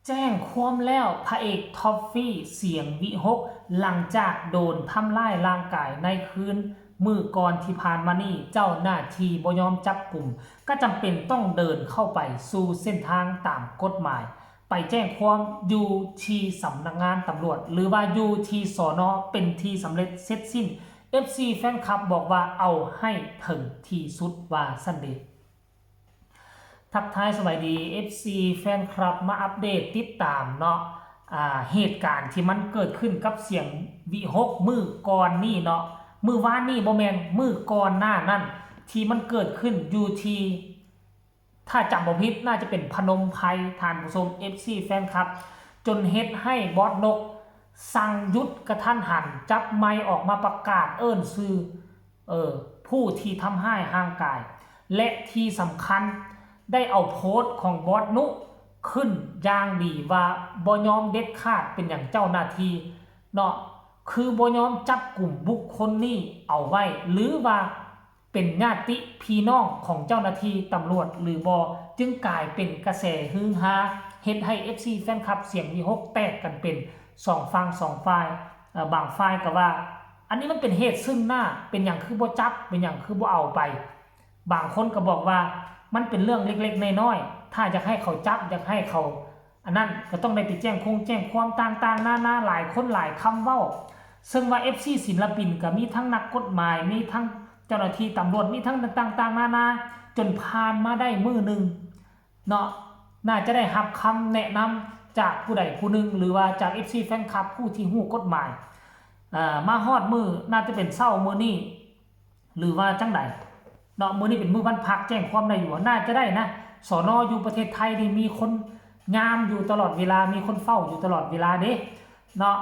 แจ้งความแล้วพระเอกท็อฟฟี่เสียงวิหกหลังจากโดนทำร้ายร่างกายในคืนมือก่อนที่ผ่านมานี่เจ้าหน้าที่บ่ยอมจับกลุ่มก็จำเป็นต้องเดินเข้าไปสู่เส้นทางตามกฎหมายไปแจ้งความอยู่ที่สำนักงานตำรวจหรือว่าอยู่ที่สน.เป็นที่สำเร็จเสร็จสิ้น FC แฟนคลับบอกว่าเอาให้ถึงที่สุดว่าซั่นเด้ทักทายสวัสดี FC แฟนคลับมาอัปเดตติดตามเนาะเหตุการณ์ที่มันเกิดขึ้นกับเสียงวิหกมือก่อนนี่เนาะมือวานนี่บ่แม่นมือก่อนหน้านั่นที่มันเกิดขึ้นอยู่ที่ถ้าจำบ่ผิดน่าจะเป็นพนมไพรท่านผู้ชม FC แฟนคลับจนเฮ็ดให้บอสนกสั่งหยุดกระทันหันจับไมค์ออกมาประกาศเอิ้นชื่อผู้ที่ทำให้ห่างกายและที่สำคัญได้เอาโพสต์ของบอสนุขึ้นอย่างดีว่าบ่ยอมเด็ดขาดเป็นอย่างเจ้าหน้าที่เนาะคือบ่ยอมจับกลุ่มบุคคลนี้เอาไว้หรือว่าเป็นญาติพี่น้องของเจ้าหน้าที่ตำรวจหรือบ่จึงกลายเป็นกระแสฮือฮาเฮ็ดให้ FC แฟนคลับเสียงวิหกแตกกันเป็น2ฝั่ง2ฝ่ายบางฝ่ายก็ว่าอันนี้มันเป็นเหตุซึ่งหน้าเป็นอย่างคือบ่จับเป็นอย่างคือบ่เอาไปบางคนก็บอกว่ามันเป็นเรื่องเล็กๆน้อยๆถ้าอยากให้เขาจับอยากให้เขาอันนั้นก็ต้องได้ไปแจ้งความต่างๆหน้าหลายคนหลายคำเว้าซึ่งว่า FC ศิลปินก็มีทั้งนักกฎหมายมีทั้งเจ้าหน้าที่ตำรวจมีทั้งต่างๆนาจนผ่านมาได้มื้อนึงเนาะน่าจะได้รับคำแนะนำจากผู้ใดผู้หนึ่งหรือว่าจาก FC แฟนคลับผู้ที่ฮู้กฎหมายมาฮอดมือน่าจะเป็นเช้ามื้อนี้หรือว่าจังไดเนาะมื้อนี้เป็นมื้อวันพักแจ้งความได้อยู่น่าจะได้นะสน.อยู่ประเทศไทยนี่มีคนงามอยู่ตลอดเวลามีคนเฝ้าอยู่ตลอดเวลาเด้เนาะ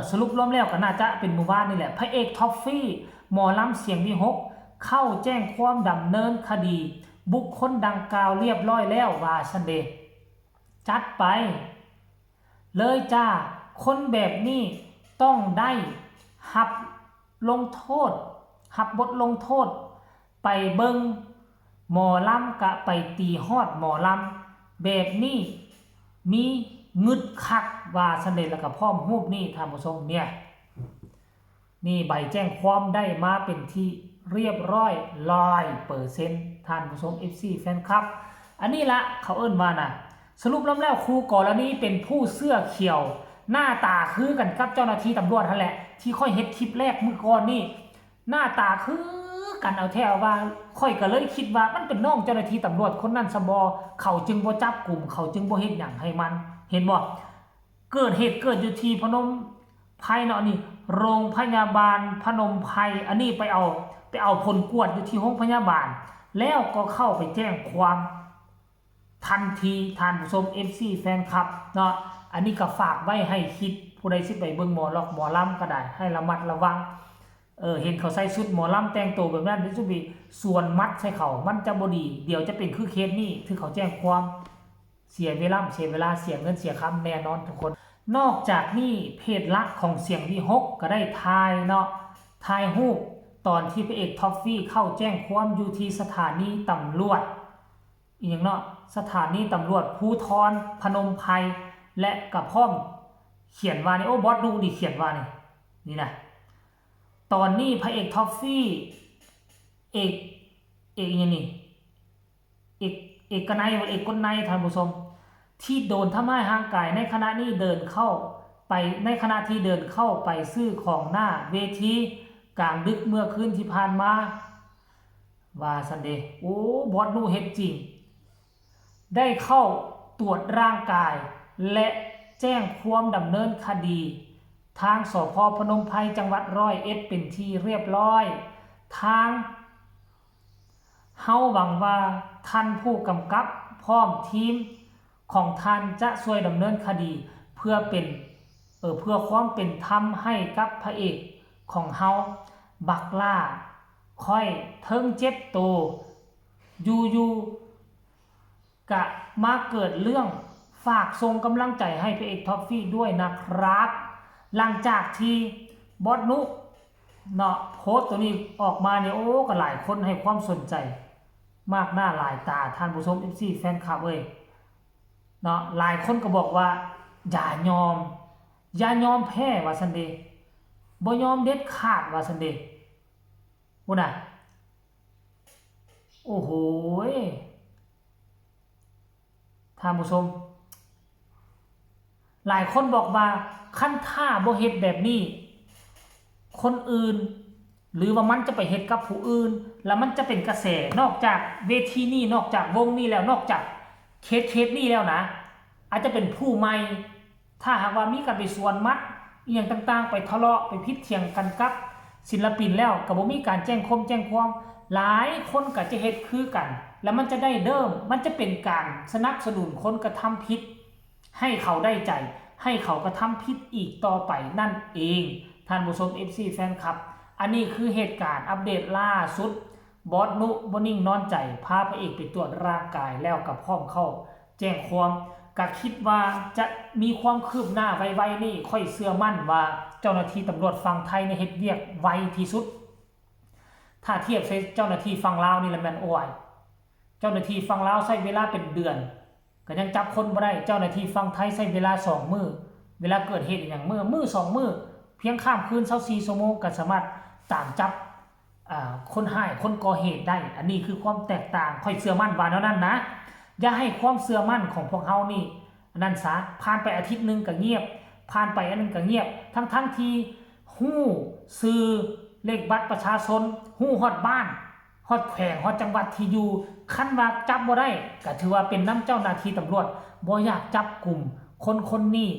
สรุปรวมแล้วก็น่าจะเป็นหมู่บ้านนี่แหละพระเอกท็อฟฟี่หมอลำเสียงวิหกเข้าแจ้งความดำเนินคดีบุคคลดังกล่าวเรียบร้อยแล้วว่าซั่นเด้จัดไปเลยจ้าคนแบบนี้ต้องได้หับลงโทษหับบทลงโทษไปเบิงหมอลำกะไปตีฮอดหมอลำแบบนี้มีงึดคักว่าซั่นเด้แล้วก็พร้อมรูปนี้ท่านผู้ชมเนี่ยนี่ใบแจ้งความได้มาเป็นที่เรียบร้อย100%ท่านผู้ชม FC แฟนคลับอันนี้ละเขาเอิ้นว่าน่ะสรุปแล้วครูกรณีเป็นผู้เสื้อเขียวหน้าตาคือกันกับเจ้าหน้าที่ตำรวจนั่นแหละที่ค่อยเฮ็ดคลิปแรกมื้อก่อนนี่หน้าตาคือกันเอาแท้ว่าค่อยก็เลยคิดว่ามันเป็นน้องเจ้าหน้าที่ตำรวจคนนั้นซะบ่เขาจึงบ่จับกลุ่มเขาจึงบ่เฮ็ดหยังให้มันเห็นบ่เกิดเหตุเกิดอยู่ที่พนมไพรเนาะนี่โรงพยาบาลพนมไพรอันนี้ไปเอาผลกวดอยู่ที่โรงพยาบาลแล้วก็เข้าไปแจ้งความทันทีท่านผู้ชม FC แฟนคลับเนาะอันนี้ก็ฝากไว้ให้คิดผู้ใดสิไปเบิ่งหมอลอกหมอลำก็ได้ให้ระมัดระวังเห็นเขาใส่ชุดหมอลำแต่งตัวแบบนั้นดิสุบีส่วนมัดใส่เขามันจะบ่ดีเดี๋ยวจะเป็นคือเคสนี้ที่เขาแจ้งความเสียเวลาเสียเงินเสียคำแน่นอนทุกคนนอกจากนี้เพจลักของเสียงวิหกก็ได้ทายเนาะทายรูปตอนที่พระเอกท็อฟฟี่เข้าแจ้งความอยู่ที่สถานีตำรวจอีกอย่างเนาะสถานีตำรวจภูธรพนมไพรและกับพร้อมเขียนว่านี่โอ้บอสดูดิเขียนว่านี่นะตอนนี้พระเอกท็อฟฟี่เอกอย่างนี้เอกนายเอกคนในท่านผู้ชมที่โดนทำร้ายร่างกายในขณะนี้เดินเข้าไปในขณะที่เดินเข้าไปซื้อของหน้าเวทีกลางดึกเมื่อคืนที่ผ่านมาว่าซันเดย์โอ้บอสดูเฮ็ดจริงได้เข้าตรวจร่างกายและแจ้งความดำเนินคดีทางสภ.พนมไพรจังหวัด101เป็นที่เรียบร้อยทางเฮาหวังว่าท่านผู้กำกับพร้อมทีมของท่านจะช่วยดำเนินคดีเพื่อความเป็นธรรมให้กับพระเอกของเฮาบักล่าค่อยเทิงเจ็บโตอยู่กะมาเกิดเรื่องฝากส่งกำลังใจให้พระเอกท็อฟฟี่ด้วยนะครับหลังจากที่บอสนุเนาะโพสต์ตัวนี้ออกมาเนี่ยโอ้ก็หลายคนให้ความสนใจมากหน้าหลายตาท่านผู้ชม FC แฟนคลับ เนาะหลายคนก็บอกว่าอย่ายอมแพ้ว่าซั่นเด้บ่ยอมเด็ดขาดว่าซั่นเด้พุ่นน่ะโอ้โหท่านผู้ชมหลายคนบอกว่าคันถ้าบ่เฮ็ดแบบนี้คนอื่นหรือว่ามันจะไปเฮ็ดกับผู้อื่นแล้วมันจะเป็นกระแสนอกจากเวทีนี้นอกจากวงนี้แล้วนอกจากเคสนี้แล้วนะอาจจะเป็นผู้ใหม่ถ้าหากว่ามีการไปสวนมัดอีหยังต่างๆไปทะเลาะไปพิษเถียงกันกับศิลปินแล้วก็บ่มีการแจ้งความหลายคนก็จะเฮ็ดคือกันแล้วมันจะได้เดิมมันจะเป็นการสนับสนุนคนกระทำผิดให้เขาได้ใจให้เขากระทำผิดอีกต่อไปนั่นเองท่านผู้ชม FC แฟนคลับอันนี้คือเหตุการณ์อัปเดตล่าสุดบอสนุบ่นิ่งนอนใจพาพระเอกไปตรวจร่างกายแล้วกับพร้อมเข้าแจ้งความก็คิดว่าจะมีความคืบหน้าไวๆนี่ค่อยเชื่อมั่นว่าเจ้าหน้าที่ตำรวจฝั่งไทยในเฮ็ดเวียกไวที่สุดถ้าเทียบใส่เจ้าหน้าที่ฝั่งลาวนี่ละแม่นโอ้ยเจ้าหน้าที่ฝั่งลาวใช้เวลาเป็นเดือนก็ยังจับคนบ่ได้เจ้าหน้าที่ฝั่งไทยใช้เวลา2มื้อเวลาเกิดเหตุอย่างมื้อ2มื้อเพียงข้ามคืน24ชั่วโมงก็สามารถตามจับคนหายคนก่อเหตุได้อันนี้คือความแตกต่างค่อยเชื่อมั่นว่าแนวนั้นนะอย่าให้ความเชื่อมั่นของพวกเฮานี่นั่นซะผ่านไปอาทิตย์นึงก็เงียบผ่านไปอันนึงก็เงียบทั้งที่ฮู้ชื่อเลขบัตรประชาชนฮู้ฮอดบ้านฮอดแขวงฮอดจังหวัดที่อยู่คันว่าจับบ่ได้ก็ถือว่าเป็นน้ำเจ้าหน้าที่ตำรวจบ่อยากจับกลุ่มคนนี้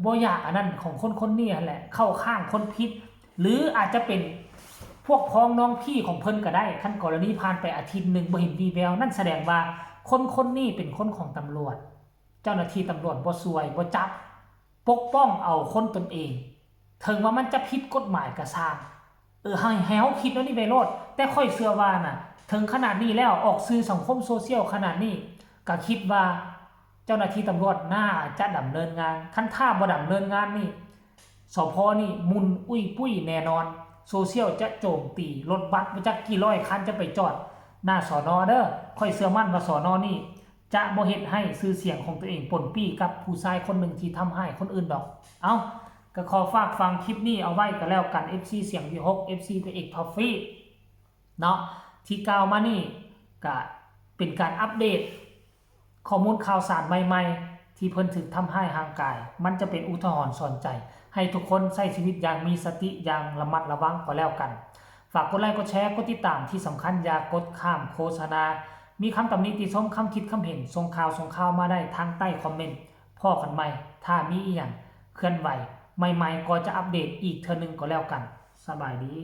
บ่อยากอันนั้นของคนนี้นั่นแหละเข้าข้างคนผิดหรืออาจจะเป็นพวกพ้องน้องพี่ของเพิ่นก็ได้คันกรณีผ่านไปอาทิตย์นึงบ่เห็นวีแววนั่นแสดงว่าคนนี้เป็นคนของตำรวจเจ้าหน้าที่ตำรวจบ่ซวยบ่จับปกป้องเอาคนตนเองถึงว่ามันจะผิดกฎหมายก็สร้างให้เฮาคิดแล้วนี่ไปโลดแต่ค่อยเชื่อว่าน่ะถึงขนาดนี้แล้วออกสื่อสังคมโซเชียลขนาดนี้ก็คิดว่าเจ้าหน้าที่ตำรวจน่าจะดำเนินงานคันถ้าบ่ดำเนินงานนี่สพนี่มุนอุ้ยปุ้ยแน่นอนโซเชียลจะโจมตีรถบัสบ่จักกี่ร้อยคันจะไปจอดหน้าสน.เด้อค่อยเชื่อมั่นว่าสน.นี่จะบ่เฮ็ดให้ชื่อเสียงของตัวเองปนปี้กับผู้ชายคนหนึ่งที่ทำให้คนอื่นดอกก็ขอฝากฟังคลิปนี้เอาไว้ก็แล้วกัน FC เสียงวิหก FC พระเอกทอฟฟี่เนาะที่กล่าวมานี่ก็เป็นการอัปเดตข้อมูลข่าวสารใหม่ๆที่เพิ่นถึกทำให้ห่างกายมันจะเป็นอุทาหรณ์สอนใจให้ทุกคนใช้ชีวิตอย่างมีสติอย่างระมัดระวังก็แล้วกันฝากกดไลค์กดแชร์กดติดตามที่สำคัญอย่ากดข้ามโฆษณามีคำตำหนิติชมคำคิดคำเห็นส่งข่าวมาได้ทางใต้คอมเมนต์พ่อกันใหม่ถ้ามีอีหยังเคลื่อนไหวใหม่ๆก็จะอัปเดตอีกเทื่อนึงก็แล้วกันสบายดี